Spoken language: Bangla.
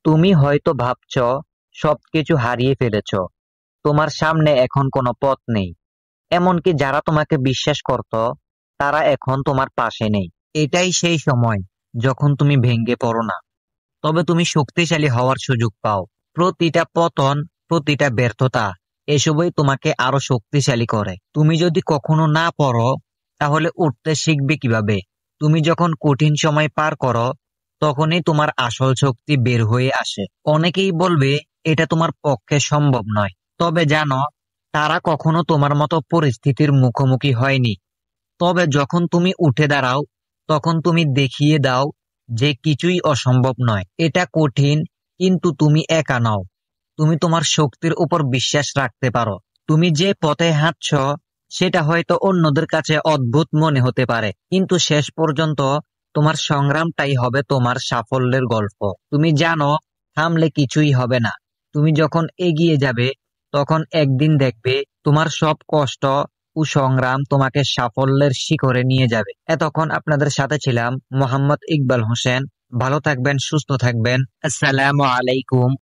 তুমি হয়তো ভাবছো সবকিছু হারিয়ে ফেলেছো, তোমার সামনে এখন কোনো পথ নেই। এমনকি যারা তোমাকে বিশ্বাস করতো তারা এখন তোমার পাশে নেই। এটাই সেই সময় যখন তুমি ভেঙে পড়ো না, তবে তুমি শক্তিশালী হওয়ার সুযোগ পাও। প্রতিটা পতন, প্রতিটা ব্যর্থতা, এসবই তোমাকে আরো শক্তিশালী করে। তুমি যদি কখনো না পড়ো, তাহলে উঠতে শিখবে কিভাবে? তুমি যখন কঠিন সময় পার করো, তখনই তোমার আসল শক্তি বের হয়ে আসে। অনেকেই বলবে এটা তোমার পক্ষে সম্ভব নয়, তবে জানো, তারা কখনো তোমার মতো পরিস্থিতির মুখোমুখি হয়নি। তবে যখন তুমি উঠে দাঁড়াও, তখন তুমি দেখিয়ে দাও যে কিছুই অসম্ভব নয়। এটা কঠিন, কিন্তু তুমি একা নও। তুমি তোমার শক্তির উপর বিশ্বাস রাখতে পারো। তুমি যে পথে হাঁটছো সেটা হয়তো অন্যদের কাছে অদ্ভুত মনে হতে পারে, কিন্তু শেষ পর্যন্ত তোমার সংগ্রামটাই হবে তোমার সাফল্যের গল্প। তুমি জানো, থামলে কিছুই হবে না। তুমি যখন এগিয়ে যাবে, তখন একদিন দেখবে তোমার সব কষ্ট ও সংগ্রাম তোমাকে সাফল্যের শিখরে নিয়ে যাবে। এতক্ষণ আপনাদের সাথে ছিলাম মোহাম্মদ ইকবাল হোসেন। ভালো থাকবেন, সুস্থ থাকবেন। আসসালামু আলাইকুম।